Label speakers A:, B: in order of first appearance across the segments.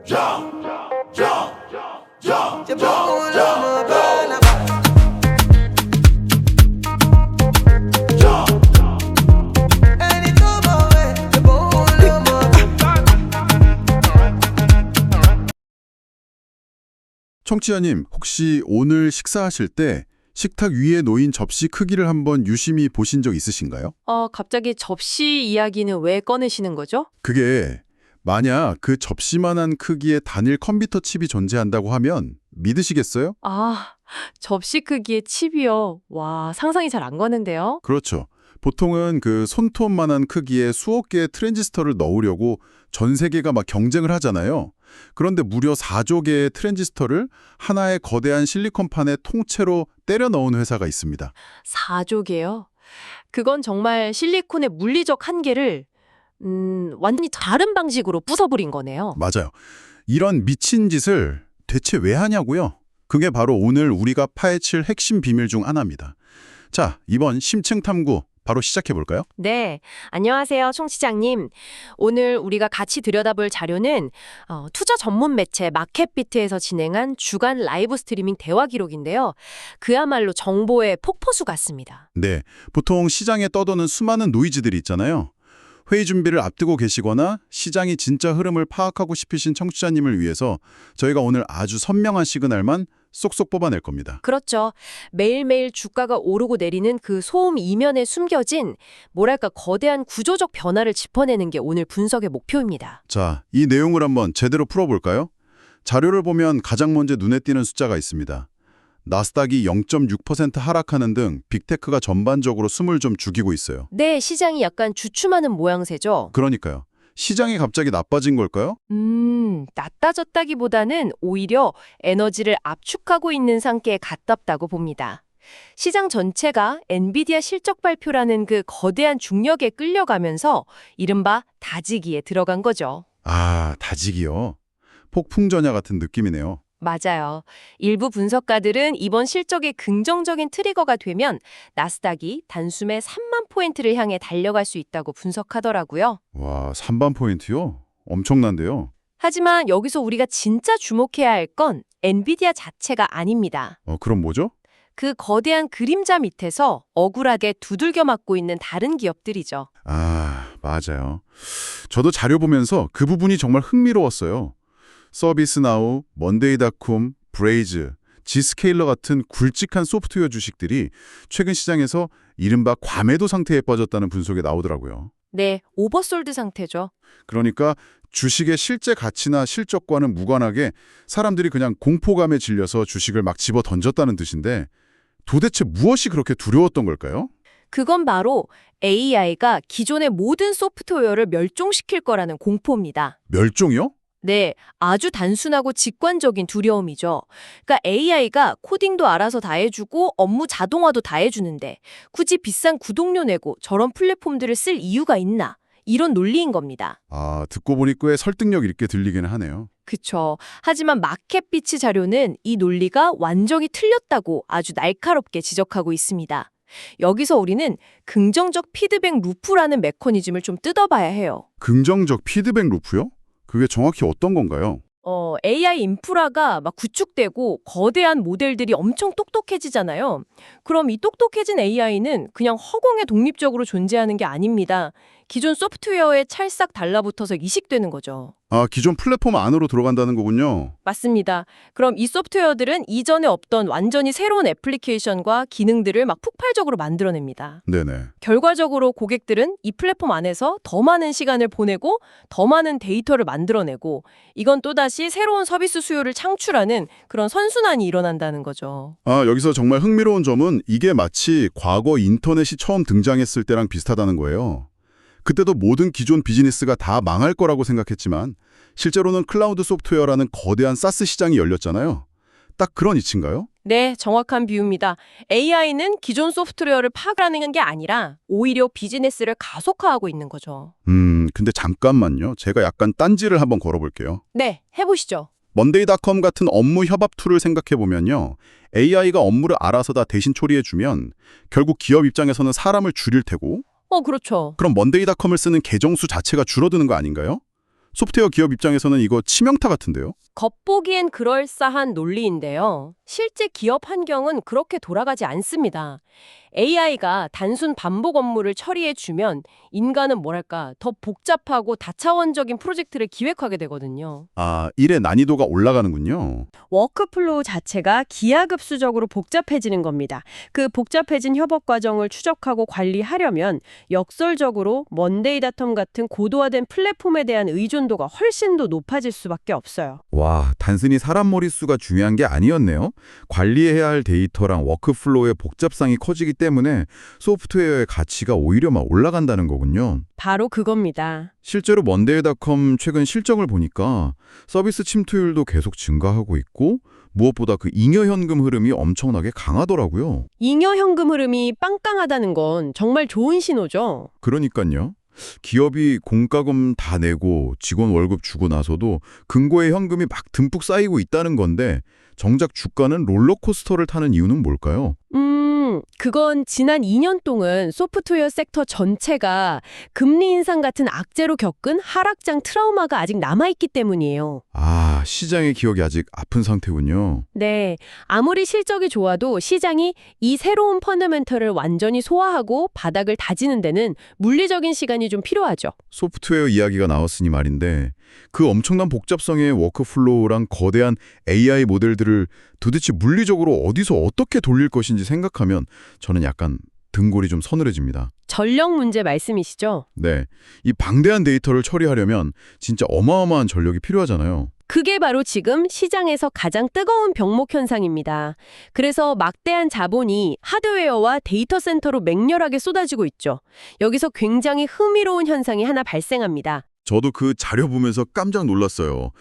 A: Jump, jump, jump,
B: Te
A: jump,
B: pongo
A: jump,
B: la
A: go.
B: mano.
A: Jump,
B: Any como ve, te pongo la mano.
C: 청취자님, 혹시 오늘 식사하실 때 식탁 위에 놓인 접시 크기를 한번 유심히 보신 적 있으신가요?
D: 갑자기 접시 이야기는 왜 꺼내시는 거죠?
C: 그게 만약 그 접시만한 크기의 단일 컴퓨터 칩이 존재한다고 하면 믿으시겠어요?
D: 접시 크기의 칩이요. 와, 상상이 잘 안 가는데요.
C: 그렇죠. 보통은 그 손톱만한 크기의 수억 개의 트랜지스터를 넣으려고 전 세계가 막 경쟁을 하잖아요. 그런데 무려 4조 개의 트랜지스터를 하나의 거대한 실리콘판에 통째로 때려 넣은 회사가 있습니다.
D: 4조개요. 그건 정말 실리콘의 물리적 한계를 완전히 다른 방식으로 부숴버린 거네요.
C: 맞아요. 이런 미친 짓을 대체 왜 하냐고요? 그게 바로 오늘 우리가 파헤칠 핵심 비밀 중 하나입니다. 자, 이번 심층 탐구 바로 시작해 볼까요?
D: 네, 안녕하세요, 총시장님. 오늘 우리가 같이 들여다볼 자료는 투자 전문 매체 마켓비트에서 진행한 주간 라이브 스트리밍 대화 기록인데요. 그야말로 정보의 폭포수 같습니다.
C: 네, 보통 시장에 떠도는 수많은 노이즈들이 있잖아요. 회의 준비를 앞두고 계시거나 시장이 진짜 흐름을 파악하고 싶으신 청취자님을 위해서 저희가 오늘 아주 선명한 시그널만 쏙쏙 뽑아낼 겁니다.
D: 그렇죠. 매일매일 주가가 오르고 내리는 그 소음 이면에 숨겨진 뭐랄까 거대한 구조적 변화를 짚어내는 게 오늘 분석의 목표입니다.
C: 자, 이 내용을 한번 제대로 풀어볼까요? 자료를 보면 가장 먼저 눈에 띄는 숫자가 있습니다. 나스닥이 0.6% 하락하는 등 빅테크가 전반적으로 숨을 좀 죽이고 있어요.
D: 네, 시장이 약간 주춤하는 모양새죠.
C: 그러니까요. 시장이 갑자기 나빠진 걸까요?
D: 낮아졌다기보다는 오히려 에너지를 압축하고 있는 상태에 가깝다고 봅니다. 시장 전체가 엔비디아 실적 발표라는 그 거대한 중력에 끌려가면서 이른바 다지기에 들어간 거죠.
C: 아, 다지기요. 폭풍전야 같은 느낌이네요.
D: 맞아요. 일부 분석가들은 이번 실적의 긍정적인 트리거가 되면 나스닥이 단숨에 3만 포인트를 향해 달려갈 수 있다고 분석하더라고요.
C: 와, 3반 포인트요? 엄청난데요.
D: 하지만 여기서 우리가 진짜 주목해야 할 건 엔비디아 자체가 아닙니다.
C: 그럼 뭐죠?
D: 그 거대한 그림자 밑에서 억울하게 두들겨 맞고 있는 다른 기업들이죠.
C: 아, 맞아요. 저도 자료 보면서 그 부분이 정말 흥미로웠어요. 서비스나우, 먼데이닷컴, 브레이즈, 지스케일러 같은 굵직한 소프트웨어 주식들이 최근 시장에서 이른바 과매도 상태에 빠졌다는 분석이 나오더라고요.
D: 네, 오버솔드 상태죠.
C: 그러니까 주식의 실제 가치나 실적과는 무관하게 사람들이 그냥 공포감에 질려서 주식을 막 집어 던졌다는 뜻인데 도대체 무엇이 그렇게 두려웠던 걸까요?
D: 그건 바로 AI가 기존의 모든 소프트웨어를 멸종시킬 거라는 공포입니다.
C: 멸종이요?
D: 네, 아주 단순하고 직관적인 두려움이죠. 그러니까 AI가 코딩도 알아서 다 해주고 업무 자동화도 다 해주는데 굳이 비싼 구독료 내고 저런 플랫폼들을 쓸 이유가 있나? 이런 논리인 겁니다.
C: 아, 듣고 보니 꽤 설득력 있게 들리기는 하네요.
D: 그쵸. 하지만 마켓비치 자료는 이 논리가 완전히 틀렸다고 아주 날카롭게 지적하고 있습니다. 여기서 우리는 긍정적 피드백 루프라는 메커니즘을 좀 뜯어봐야 해요.
C: 긍정적 피드백 루프요? 그게 정확히 어떤 건가요?
D: AI 인프라가 막 구축되고 거대한 모델들이 엄청 똑똑해지잖아요. 그럼 이 똑똑해진 AI는 그냥 허공에 독립적으로 존재하는 게 아닙니다. 기존 소프트웨어에 찰싹 달라붙어서 이식되는 거죠.
C: 아, 기존 플랫폼 안으로 들어간다는 거군요.
D: 맞습니다. 그럼 이 소프트웨어들은 이전에 없던 완전히 새로운 애플리케이션과 기능들을 막 폭발적으로 만들어냅니다.
C: 네네.
D: 결과적으로 고객들은 이 플랫폼 안에서 더 많은 시간을 보내고 더 많은 데이터를 만들어내고 이건 또다시 새로운 서비스 수요를 창출하는 그런 선순환이 일어난다는 거죠.
C: 아, 여기서 정말 흥미로운 점은 이게 마치 과거 인터넷이 처음 등장했을 때랑 비슷하다는 거예요. 그때도 모든 기존 비즈니스가 다 망할 거라고 생각했지만 실제로는 클라우드 소프트웨어라는 거대한 사스 시장이 열렸잖아요. 딱 그런 이치인가요?
D: 네, 정확한 비유입니다. AI는 기존 소프트웨어를 파악하는 게 아니라 오히려 비즈니스를 가속화하고 있는 거죠.
C: 근데 잠깐만요. 제가 약간 딴지를 한번 걸어볼게요.
D: 네, 해보시죠.
C: 먼데이닷컴 같은 업무 협업 툴을 생각해보면요. AI가 업무를 알아서 다 대신 처리해주면 결국 기업 입장에서는 사람을 줄일 테고
D: 그렇죠.
C: 그럼 먼데이닷컴을 쓰는 계정 수 자체가 줄어드는 거 아닌가요? 소프트웨어 기업 입장에서는 이거 치명타 같은데요?
D: 겉보기엔 그럴싸한 논리인데요. 실제 기업 환경은 그렇게 돌아가지 않습니다. AI가 단순 반복 업무를 처리해주면 인간은 뭐랄까 더 복잡하고 다차원적인 프로젝트를 기획하게 되거든요.
C: 아, 일의 난이도가 올라가는군요.
E: 워크플로우 자체가 기하급수적으로 복잡해지는 겁니다. 그 복잡해진 협업 과정을 추적하고 관리하려면 역설적으로 먼데이닷컴 같은 고도화된 플랫폼에 대한 의존도가 훨씬 더 높아질 수밖에 없어요.
F: 와, 단순히 사람 머릿수가 중요한 게 아니었네요. 관리해야 할 데이터랑 워크플로우의 복잡성이 커지기 때문에 소프트웨어의 가치가 오히려 막 올라간다는 거군요.
E: 바로 그겁니다.
F: 실제로 먼데이닷컴 최근 실적을 보니까 서비스 침투율도 계속 증가하고 있고 무엇보다 그 잉여 현금 흐름이 엄청나게 강하더라고요.
E: 잉여 현금 흐름이 빵빵하다는 건 정말 좋은 신호죠.
F: 그러니까요. 기업이 공과금 다 내고 직원 월급 주고 나서도 금고에 현금이 막 듬뿍 쌓이고 있다는 건데 정작 주가는 롤러코스터를 타는 이유는 뭘까요?
E: 그건 지난 2년 동안 소프트웨어 섹터 전체가 금리 인상 같은 악재로 겪은 하락장 트라우마가 아직 남아있기 때문이에요.
F: 아, 시장의 기억이 아직 아픈 상태군요.
E: 네, 아무리 실적이 좋아도 시장이 이 새로운 펀더멘털을 완전히 소화하고 바닥을 다지는 데는 물리적인 시간이 좀 필요하죠.
F: 소프트웨어 이야기가 나왔으니 말인데 그 엄청난 복잡성의 워크플로우랑 거대한 AI 모델들을 도대체 물리적으로 어디서 어떻게 돌릴 것인지 생각하면 저는 약간 등골이 좀 서늘해집니다.
E: 전력 문제 말씀이시죠?
F: 네, 이 방대한 데이터를 처리하려면 진짜 어마어마한 전력이 필요하잖아요.
E: 그게 바로 지금 시장에서 가장 뜨거운 병목 현상입니다. 그래서 막대한 자본이 하드웨어와 데이터 센터로 맹렬하게 쏟아지고 있죠. 여기서 굉장히 흥미로운 현상이 하나 발생합니다.
C: 저도 그 자료 보면서 깜짝 놀랐어요.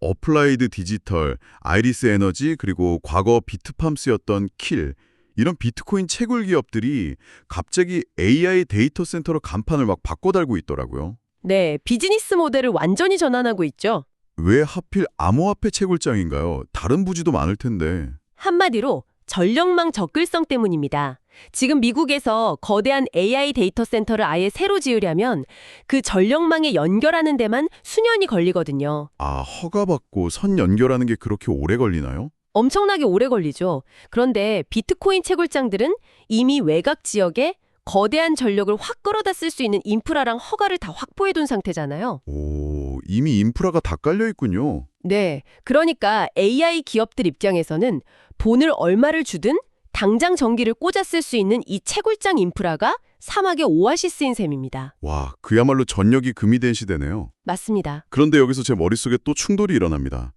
C: 어플라이드 디지털, 아이리스 에너지, 그리고 과거 비트팜스였던 킬, 이런 비트코인 채굴 기업들이 갑자기 AI 데이터 센터로 간판을 막 바꿔달고 있더라고요.
E: 네, 비즈니스 모델을 완전히 전환하고 있죠.
C: 왜 하필 암호화폐 채굴장인가요? 다른 부지도 많을 텐데.
E: 한마디로 전력망 접근성 때문입니다. 지금 미국에서 거대한 AI 데이터 센터를 아예 새로 지으려면 그 전력망에 연결하는 데만 수년이 걸리거든요.
C: 아, 허가받고 선 연결하는 게 그렇게 오래 걸리나요?
E: 엄청나게 오래 걸리죠. 그런데 비트코인 채굴장들은 이미 외곽 지역에 거대한 전력을 확 끌어다 쓸 수 있는 인프라랑 허가를 다 확보해둔 상태잖아요.
C: 오, 이미 인프라가 다 깔려 있군요.
E: 네, 그러니까 AI 기업들 입장에서는 본을 얼마를 주든 당장 전기를 꽂아 쓸 수 있는 이 채굴장 인프라가 사막의 오아시스인 셈입니다.
C: 와, 그야말로 전력이 금이 된 시대네요.
E: 맞습니다.
C: 그런데 여기서 제 머릿속에 또 충돌이 일어납니다.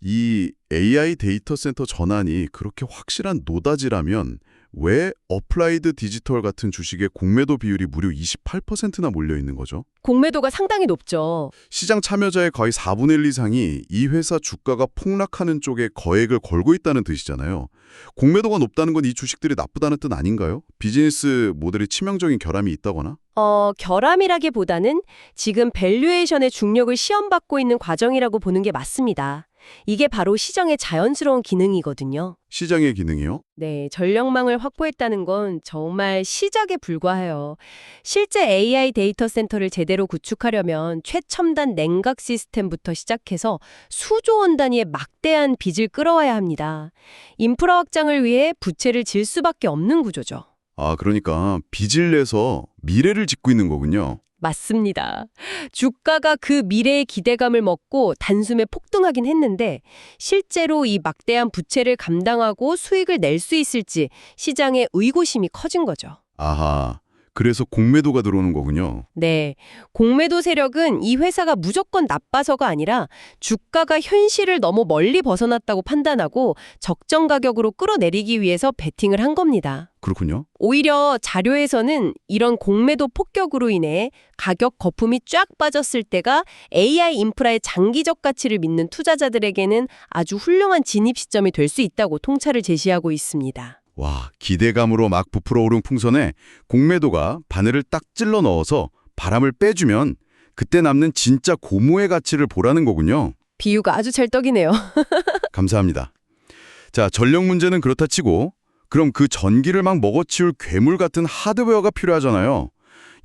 C: 이 AI 데이터 센터 전환이 그렇게 확실한 노다지라면 왜 어플라이드 디지털 같은 주식의 공매도 비율이 무려 28%나 몰려 있는 거죠?
E: 공매도가 상당히 높죠.
C: 시장 참여자의 거의 4분의 1 이상이 이 회사 주가가 폭락하는 쪽에 거액을 걸고 있다는 뜻이잖아요. 공매도가 높다는 건 이 주식들이 나쁘다는 뜻 아닌가요? 비즈니스 모델이 치명적인 결함이 있다거나?
E: 결함이라기보다는 지금 밸류에이션의 중력을 시험받고 있는 과정이라고 보는 게 맞습니다. 이게 바로 시장의 자연스러운 기능이거든요.
C: 시장의 기능이요?
E: 네, 전력망을 확보했다는 건 정말 시작에 불과해요. 실제 AI 데이터 센터를 제대로 구축하려면 최첨단 냉각 시스템부터 시작해서 수조 원 단위의 막대한 빚을 끌어와야 합니다. 인프라 확장을 위해 부채를 질 수밖에 없는 구조죠.
C: 아, 그러니까 빚을 내서 미래를 짓고 있는 거군요.
E: 맞습니다. 주가가 그 미래의 기대감을 먹고 단숨에 폭등하긴 했는데 실제로 이 막대한 부채를 감당하고 수익을 낼 수 있을지 시장의 의구심이 커진 거죠.
C: 아하, 그래서 공매도가 들어오는 거군요.
E: 네, 공매도 세력은 이 회사가 무조건 나빠서가 아니라 주가가 현실을 너무 멀리 벗어났다고 판단하고 적정 가격으로 끌어내리기 위해서 베팅을 한 겁니다.
C: 그렇군요.
E: 오히려 자료에서는 이런 공매도 폭격으로 인해 가격 거품이 쫙 빠졌을 때가 AI 인프라의 장기적 가치를 믿는 투자자들에게는 아주 훌륭한 진입 시점이 될 수 있다고 통찰을 제시하고 있습니다.
C: 와, 기대감으로 막 부풀어 오른 풍선에 공매도가 바늘을 딱 찔러 넣어서 바람을 빼주면 그때 남는 진짜 고무의 가치를 보라는 거군요.
E: 비유가 아주 찰떡이네요.
C: 감사합니다. 자, 전력 문제는 그렇다 치고 그럼 그 전기를 막 먹어치울 괴물 같은 하드웨어가 필요하잖아요.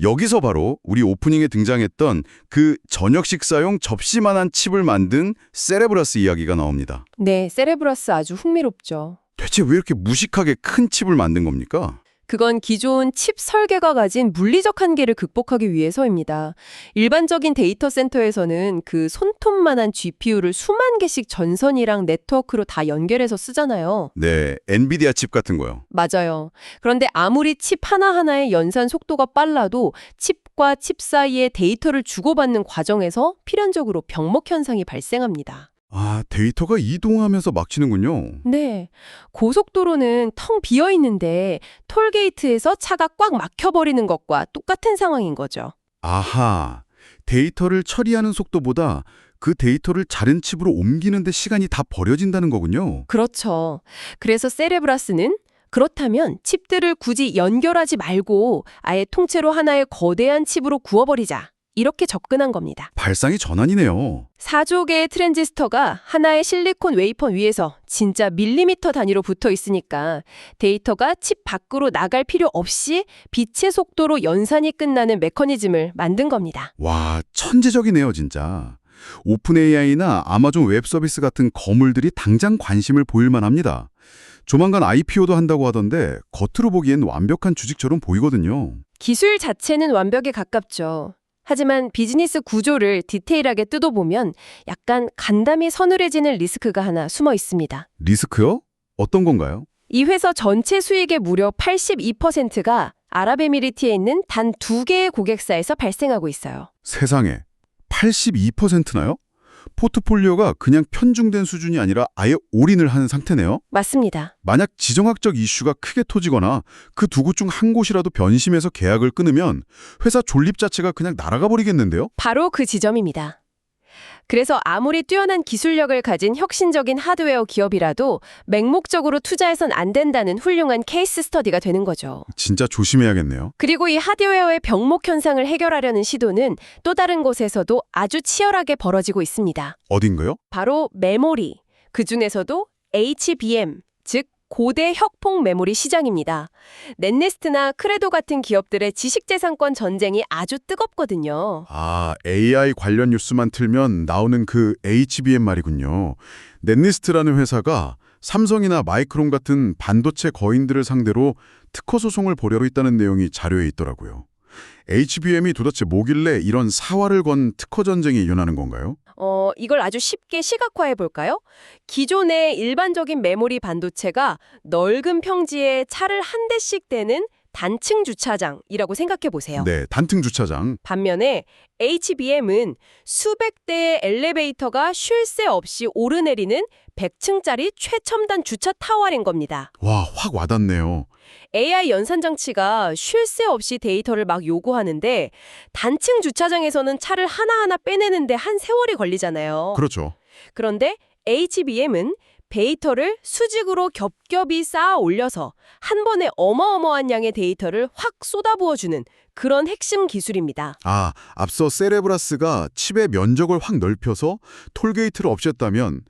F: 여기서 바로 우리 오프닝에 등장했던 그 저녁 식사용 접시만한 칩을 만든 세레브러스 이야기가 나옵니다.
E: 네, 세레브러스 아주 흥미롭죠.
F: 대체 왜 이렇게 무식하게 큰 칩을 만든 겁니까?
E: 그건 기존 칩 설계가 가진 물리적 한계를 극복하기 위해서입니다. 일반적인 데이터 센터에서는 그 손톱만한 GPU를 수만 개씩 전선이랑 네트워크로 다 연결해서 쓰잖아요.
F: 네, 엔비디아 칩 같은 거요.
E: 맞아요. 그런데 아무리 칩 하나하나의 연산 속도가 빨라도 칩과 칩 사이에 데이터를 주고받는 과정에서 필연적으로 병목 현상이 발생합니다.
F: 아, 데이터가 이동하면서 막히는군요.
E: 네. 고속도로는 텅 비어 있는데 톨게이트에서 차가 꽉 막혀버리는 것과 똑같은 상황인 거죠.
F: 아하, 데이터를 처리하는 속도보다 그 데이터를 다른 칩으로 옮기는 데 시간이 다 버려진다는 거군요.
E: 그렇죠. 그래서 세레브라스는 그렇다면 칩들을 굳이 연결하지 말고 아예 통째로 하나의 거대한 칩으로 구워버리자. 이렇게 접근한 겁니다.
F: 발상이 전환이네요.
E: 4조 개의 트랜지스터가 하나의 실리콘 웨이퍼 위에서 진짜 밀리미터 단위로 붙어 있으니까 데이터가 칩 밖으로 나갈 필요 없이 빛의 속도로 연산이 끝나는 메커니즘을 만든 겁니다.
F: 와, 천재적이네요, 진짜. 오픈 AI나 아마존 웹 서비스 같은 거물들이 당장 관심을 보일 만합니다. 조만간 IPO도 한다고 하던데 겉으로 보기엔 완벽한 주식처럼 보이거든요.
E: 기술 자체는 완벽에 가깝죠. 하지만 비즈니스 구조를 디테일하게 뜯어보면 약간 간담이 서늘해지는 리스크가 하나 숨어 있습니다.
F: 리스크요? 어떤 건가요?
E: 이 회사 전체 수익의 무려 82%가 아랍에미리트에 있는 단 2개의 고객사에서 발생하고 있어요.
F: 세상에, 82%나요? 포트폴리오가 그냥 편중된 수준이 아니라 아예 올인을 한 상태네요?
E: 맞습니다.
F: 만약 지정학적 이슈가 크게 터지거나 그 두 곳 중 한 곳이라도 변심해서 계약을 끊으면 회사 존립 자체가 그냥 날아가 버리겠는데요?
E: 바로 그 지점입니다. 그래서 아무리 뛰어난 기술력을 가진 혁신적인 하드웨어 기업이라도 맹목적으로 투자해선 안 된다는 훌륭한 케이스 스터디가 되는 거죠.
F: 진짜 조심해야겠네요.
E: 그리고 이 하드웨어의 병목 현상을 해결하려는 시도는 또 다른 곳에서도 아주 치열하게 벌어지고 있습니다.
F: 어딘가요?
E: 바로 메모리, 그중에서도 HBM, 즉 고대 혁폭 메모리 시장입니다. 넷리스트나 크레도 같은 기업들의 지식재산권 전쟁이 아주 뜨겁거든요.
F: 아, AI 관련 뉴스만 틀면 나오는 그 HBM 말이군요. 넷리스트라는 회사가 삼성이나 마이크론 같은 반도체 거인들을 상대로 특허 소송을 벌여로 있다는 내용이 자료에 있더라고요. HBM이 도대체 뭐길래 이런 사활을 건 특허 전쟁이 일어나는 건가요?
E: 이걸 아주 쉽게 시각화해 볼까요? 기존의 일반적인 메모리 반도체가 넓은 평지에 차를 한 대씩 대는 단층 주차장이라고 생각해 보세요.
F: 네, 단층 주차장.
E: 반면에 HBM은 수백 대의 엘리베이터가 쉴 새 없이 오르내리는 100층짜리 최첨단 주차 타워인 겁니다.
F: 와, 확 와닿네요.
E: AI 연산 장치가 쉴 새 없이 데이터를 막 요구하는데 단층 주차장에서는 차를 하나하나 빼내는데 한 세월이 걸리잖아요.
F: 그렇죠.
E: 그런데 HBM은 데이터를 수직으로 겹겹이 쌓아 올려서 한 번에 어마어마한 양의 데이터를 확 쏟아부어주는 그런 핵심 기술입니다.
F: 아, 앞서 세레브라스가 칩의 면적을 확 넓혀서 톨게이트를 없앴다면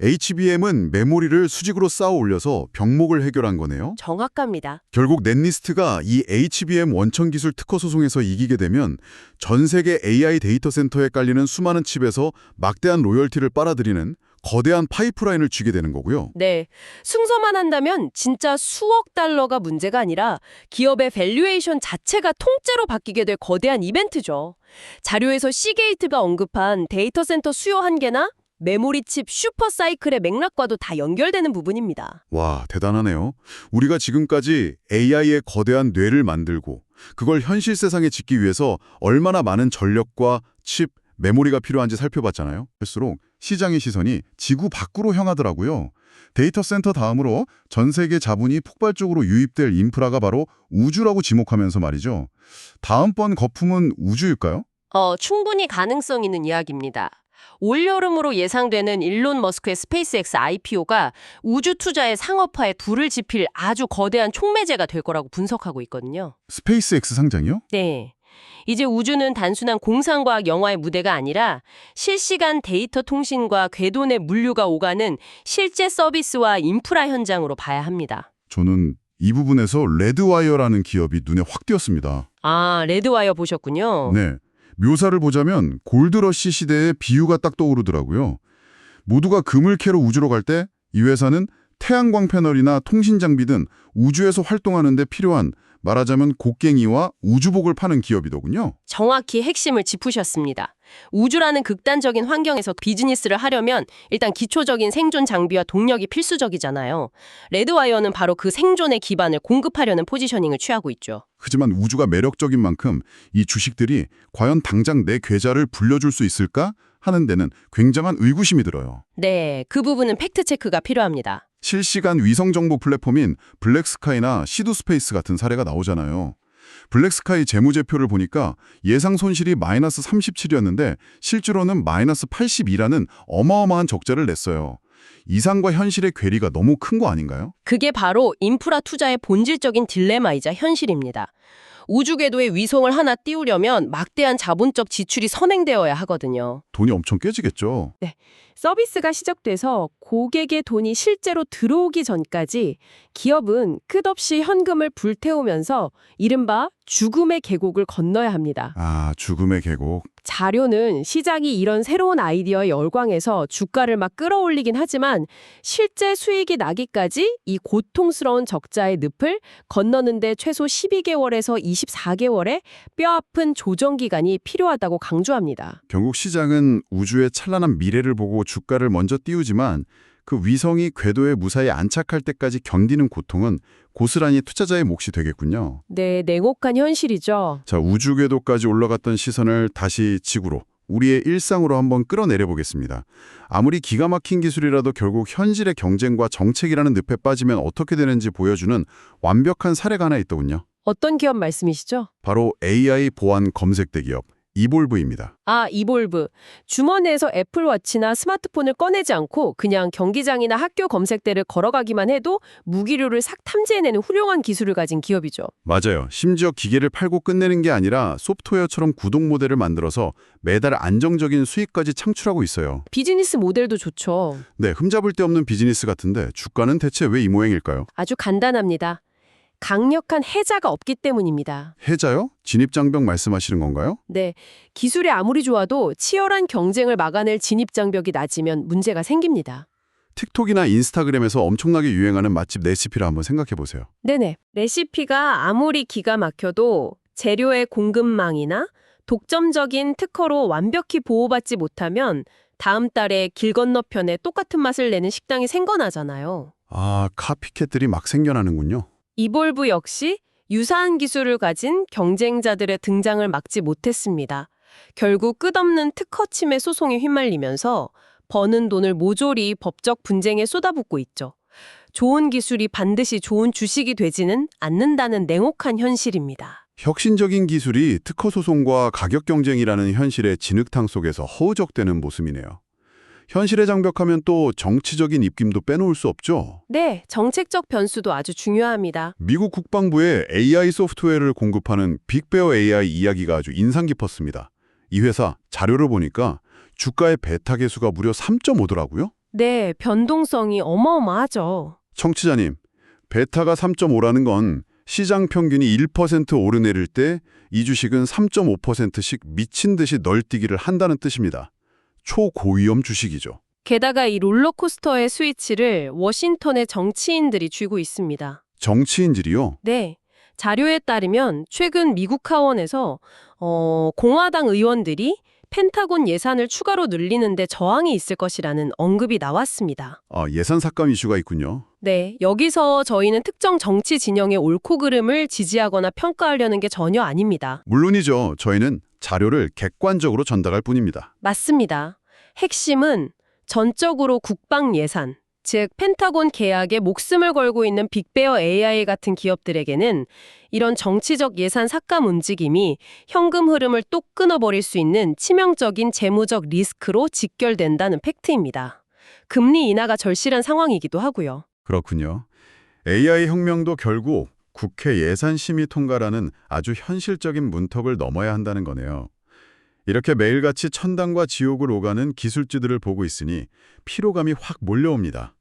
F: HBM은 메모리를 수직으로 쌓아 올려서 병목을 해결한 거네요.
E: 정확합니다.
F: 결국 넷리스트가 이 HBM 원천 기술 특허 소송에서 이기게 되면 전 세계 AI 데이터 센터에 깔리는 수많은 칩에서 막대한 로열티를 빨아들이는 거대한 파이프라인을 쥐게 되는 거고요.
E: 네, 승소만 한다면 진짜 수억 달러가 문제가 아니라 기업의 밸류에이션 자체가 통째로 바뀌게 될 거대한 이벤트죠. 자료에서 시게이트가 언급한 데이터 센터 수요 한계나 메모리 칩 슈퍼사이클의 맥락과도 다 연결되는 부분입니다.
F: 와, 대단하네요. 우리가 지금까지 AI의 거대한 뇌를 만들고 그걸 현실 세상에 짓기 위해서 얼마나 많은 전력과 칩, 메모리가 필요한지 살펴봤잖아요. 할수록 시장의 시선이 지구 밖으로 향하더라고요. 데이터 센터 다음으로 전 세계 자본이 폭발적으로 유입될 인프라가 바로 우주라고 지목하면서 말이죠. 다음번 거품은 우주일까요?
E: 충분히 가능성 있는 이야기입니다. 올여름으로 예상되는 일론 머스크의 스페이스X IPO가 우주 투자의 상업화에 불을 지필 아주 거대한 촉매제가 될 거라고 분석하고 있거든요.
F: 스페이스X 상장이요?
E: 네. 이제 우주는 단순한 공상과학 영화의 무대가 아니라 실시간 데이터 통신과 궤도 내 물류가 오가는 실제 서비스와 인프라 현장으로 봐야 합니다.
F: 저는 이 부분에서 레드와이어라는 기업이 눈에 확 띄었습니다.
E: 아, 레드와이어 보셨군요.
C: 네. 묘사를 보자면 골드러시 시대의 비유가 딱 떠오르더라고요. 모두가 금을 캐러 우주로 갈 때 이 회사는 태양광 패널이나 통신 장비 등 우주에서 활동하는 데 필요한 말하자면 곡괭이와 우주복을 파는 기업이더군요.
E: 정확히 핵심을 짚으셨습니다. 우주라는 극단적인 환경에서 비즈니스를 하려면 일단 기초적인 생존 장비와 동력이 필수적이잖아요. 레드와이어는 바로 그 생존의 기반을 공급하려는 포지셔닝을 취하고 있죠.
C: 하지만 우주가 매력적인 만큼 이 주식들이 과연 당장 내 계좌를 불려줄 수 있을까 하는 데는 굉장한 의구심이 들어요.
E: 네, 그 부분은 팩트체크가 필요합니다.
C: 실시간 위성 정보 플랫폼인 블랙스카이나 시도스페이스 같은 사례가 나오잖아요. 블랙스카이 재무제표를 보니까 예상 손실이 마이너스 37이었는데 실제로는 마이너스 82라는 어마어마한 적자를 냈어요. 이상과 현실의 괴리가 너무 큰 거 아닌가요?
E: 그게 바로 인프라 투자의 본질적인 딜레마이자 현실입니다. 우주 궤도에 위성을 하나 띄우려면 막대한 자본적 지출이 선행되어야 하거든요.
C: 돈이 엄청 깨지겠죠.
D: 서비스가 시작돼서 고객의 돈이 실제로 들어오기 전까지 기업은 끝없이 현금을 불태우면서 이른바 죽음의 계곡을 건너야 합니다.
C: 아, 죽음의 계곡.
D: 자료는 시장이 이런 새로운 아이디어에 열광해서 주가를 막 끌어올리긴 하지만 실제 수익이 나기까지 이 고통스러운 적자의 늪을 건너는데 최소 12개월에서 24개월의 뼈아픈 조정 기간이 필요하다고 강조합니다.
C: 결국 시장은 우주의 찬란한 미래를 보고 주가를 먼저 띄우지만 그 위성이 궤도에 무사히 안착할 때까지 견디는 고통은 고스란히 투자자의 몫이 되겠군요.
D: 네, 냉혹한 현실이죠.
C: 자, 우주 궤도까지 올라갔던 시선을 다시 지구로, 우리의 일상으로 한번 끌어내려 보겠습니다. 아무리 기가 막힌 기술이라도 결국 현실의 경쟁과 정책이라는 늪에 빠지면 어떻게 되는지 보여주는 완벽한 사례가 하나 있더군요.
D: 어떤 기업 말씀이시죠?
C: 바로 AI 보안 검색대 기업 이볼브입니다.
D: 아, 이볼브. 주머니에서 애플워치나 스마트폰을 꺼내지 않고 그냥 경기장이나 학교 검색대를 걸어가기만 해도 무기류를 싹 탐지해내는 훌륭한 기술을 가진 기업이죠.
C: 맞아요. 심지어 기계를 팔고 끝내는 게 아니라 소프트웨어처럼 구독 모델을 만들어서 매달 안정적인 수익까지 창출하고 있어요.
D: 비즈니스 모델도 좋죠.
C: 네, 흠잡을 데 없는 비즈니스 같은데 주가는 대체 왜 이 모양일까요?
D: 아주 간단합니다. 강력한 해자가 없기 때문입니다.
C: 해자요? 진입장벽 말씀하시는 건가요?
D: 네, 기술이 아무리 좋아도 치열한 경쟁을 막아낼 진입장벽이 낮으면 문제가 생깁니다.
C: 틱톡이나 인스타그램에서 엄청나게 유행하는 맛집 레시피를 한번 생각해 보세요.
D: 네네. 레시피가 아무리 기가 막혀도 재료의 공급망이나 독점적인 특허로 완벽히 보호받지 못하면 다음 달에 길 건너편에 똑같은 맛을 내는 식당이 생겨나잖아요.
C: 아, 카피캣들이 막 생겨나는군요.
D: 이볼브 역시 유사한 기술을 가진 경쟁자들의 등장을 막지 못했습니다. 결국 끝없는 특허 침해 소송에 휘말리면서 버는 돈을 모조리 법적 분쟁에 쏟아붓고 있죠. 좋은 기술이 반드시 좋은 주식이 되지는 않는다는 냉혹한 현실입니다.
C: 혁신적인 기술이 특허 소송과 가격 경쟁이라는 현실의 진흙탕 속에서 허우적대는 모습이네요. 현실에 장벽하면 또 정치적인 입김도 빼놓을 수 없죠.
D: 네, 정책적 변수도 아주 중요합니다.
C: 미국 국방부에 AI 소프트웨어를 공급하는 빅베어 AI 이야기가 아주 인상 깊었습니다. 이 회사 자료를 보니까 주가의 베타 계수가 무려 3.5더라고요?
D: 네, 변동성이 어마어마하죠.
C: 청취자님, 베타가 3.5라는 건 시장 평균이 1% 오르내릴 때 이 주식은 3.5%씩 미친 듯이 널뛰기를 한다는 뜻입니다. 초고위험 주식이죠.
D: 게다가 이 롤러코스터의 스위치를 워싱턴의 정치인들이 쥐고 있습니다.
C: 정치인들이요?
D: 네. 자료에 따르면 최근 미국 하원에서 공화당 의원들이 펜타곤 예산을 추가로 늘리는데 저항이 있을 것이라는 언급이 나왔습니다.
C: 아, 예산 삭감 이슈가 있군요.
D: 네, 여기서 저희는 특정 정치 진영의 옳고 그름을 지지하거나 평가하려는 게 전혀 아닙니다.
C: 물론이죠. 저희는 자료를 객관적으로 전달할 뿐입니다.
D: 맞습니다. 핵심은 전적으로 국방 예산, 즉 펜타곤 계약에 목숨을 걸고 있는 빅베어 AI 같은 기업들에게는 이런 정치적 예산 삭감 움직임이 현금 흐름을 뚝 끊어버릴 수 있는 치명적인 재무적 리스크로 직결된다는 팩트입니다. 금리 인하가 절실한 상황이기도 하고요.
C: 그렇군요. AI 혁명도 결국 국회 예산심의 통과라는 아주 현실적인 문턱을 넘어야 한다는 거네요. 이렇게 매일같이 천당과 지옥을 오가는 기술주들을 보고 있으니 피로감이 확 몰려옵니다.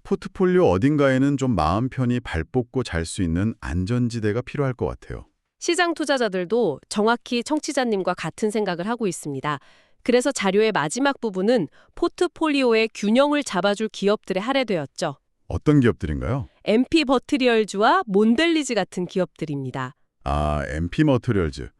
C: 포트폴리오 어딘가에는 좀 마음 편히 발 뻗고 잘 수 있는 안전지대가 필요할 것 같아요.
E: 시장 투자자들도 정확히 청취자님과 같은 생각을 하고 있습니다. 그래서 자료의 마지막 부분은 포트폴리오의 균형을 잡아줄 기업들에 할애되었죠.
F: 어떤 기업들인가요?
E: MP 버트리얼즈와 몬델리즈 같은 기업들입니다.
F: 아, MP 머티리얼즈.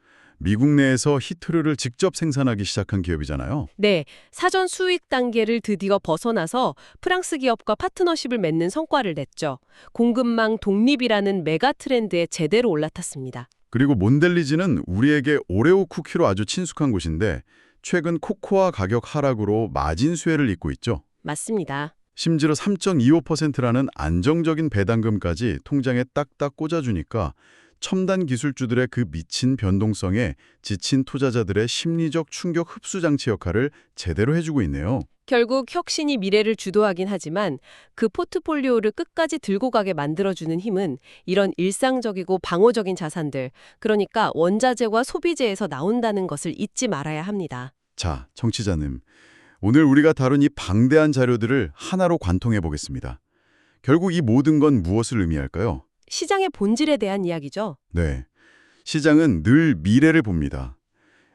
F: 미국 내에서 히트류를 직접 생산하기 시작한 기업이잖아요.
E: 네, 사전 수익 단계를 드디어 벗어나서 프랑스 기업과 파트너십을 맺는 성과를 냈죠. 공급망 독립이라는 메가 트렌드에 제대로 올라탔습니다.
F: 그리고 몬델리즈는 우리에게 오레오 쿠키로 아주 친숙한 곳인데 최근 코코아 가격 하락으로 마진 수혜를 입고 있죠.
E: 맞습니다.
F: 심지어 3.25%라는 안정적인 배당금까지 통장에 딱딱 꽂아주니까 첨단 기술주들의 그 미친 변동성에 지친 투자자들의 심리적 충격 흡수 장치 역할을 제대로 해주고 있네요.
E: 결국 혁신이 미래를 주도하긴 하지만 그 포트폴리오를 끝까지 들고 가게 만들어주는 힘은 이런 일상적이고 방어적인 자산들, 그러니까 원자재와 소비재에서 나온다는 것을 잊지 말아야 합니다.
F: 자, 청취자님. 오늘 우리가 다룬 이 방대한 자료들을 하나로 관통해 보겠습니다. 결국 이 모든 건 무엇을 의미할까요?
E: 시장의 본질에 대한 이야기죠.
F: 네. 시장은 늘 미래를 봅니다.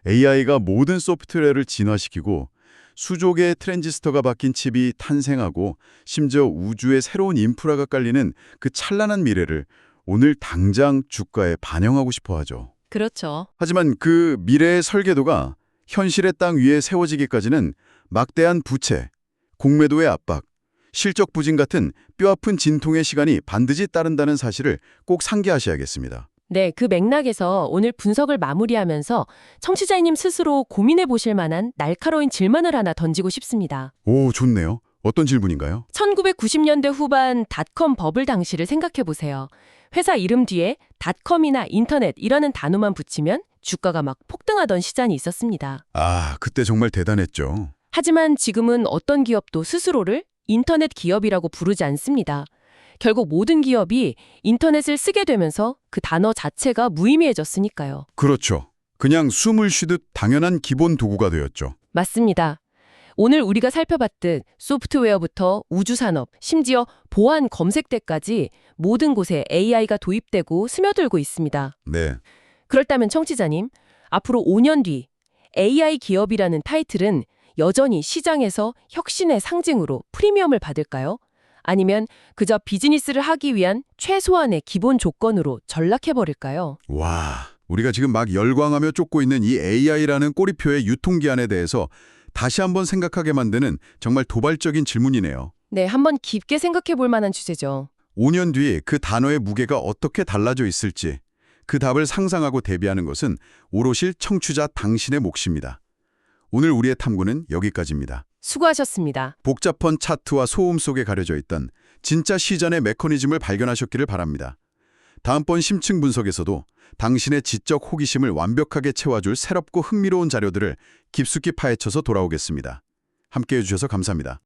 F: AI가 모든 소프트웨어를 진화시키고 수조 개의 트랜지스터가 박힌 칩이 탄생하고 심지어 우주에 새로운 인프라가 깔리는 그 찬란한 미래를 오늘 당장 주가에 반영하고 싶어 하죠.
E: 그렇죠.
F: 하지만 그 미래의 설계도가 현실의 땅 위에 세워지기까지는 막대한 부채, 공매도의 압박, 실적 부진 같은 뼈아픈 진통의 시간이 반드시 따른다는 사실을 꼭 상기하셔야겠습니다.
D: 네, 그 맥락에서 오늘 분석을 마무리하면서 청취자님 스스로 고민해 보실 만한 날카로운 질문을 하나 던지고 싶습니다.
F: 오, 좋네요. 어떤 질문인가요?
D: 1990년대 후반 닷컴 버블 당시를 생각해 보세요. 회사 이름 뒤에 닷컴이나 인터넷이라는 단어만 붙이면 주가가 막 폭등하던 시장이 있었습니다.
F: 아, 그때 정말 대단했죠.
D: 하지만 지금은 어떤 기업도 스스로를 인터넷 기업이라고 부르지 않습니다. 결국 모든 기업이 인터넷을 쓰게 되면서 그 단어 자체가 무의미해졌으니까요.
F: 그렇죠. 그냥 숨을 쉬듯 당연한 기본 도구가 되었죠.
D: 맞습니다. 오늘 우리가 살펴봤듯 소프트웨어부터 우주산업, 심지어 보안 검색대까지 모든 곳에 AI가 도입되고 스며들고 있습니다.
F: 네.
D: 그렇다면 청취자님, 앞으로 5년 뒤 AI 기업이라는 타이틀은 여전히 시장에서 혁신의 상징으로 프리미엄을 받을까요? 아니면 그저 비즈니스를 하기 위한 최소한의 기본 조건으로 전락해버릴까요?
F: 와, 우리가 지금 막 열광하며 쫓고 있는 이 AI라는 꼬리표의 유통기한에 대해서 다시 한번 생각하게 만드는 정말 도발적인 질문이네요.
D: 네, 한번 깊게 생각해 볼 만한 주제죠.
F: 5년 뒤 그 단어의 무게가 어떻게 달라져 있을지 그 답을 상상하고 대비하는 것은 오롯이 청취자 당신의 몫입니다. 오늘 우리의 탐구는 여기까지입니다.
D: 수고하셨습니다.
F: 복잡한 차트와 소음 속에 가려져 있던 진짜 시장의 메커니즘을 발견하셨기를 바랍니다. 다음번 심층 분석에서도 당신의 지적 호기심을 완벽하게 채워줄 새롭고 흥미로운 자료들을 깊숙이 파헤쳐서 돌아오겠습니다. 함께해 주셔서 감사합니다.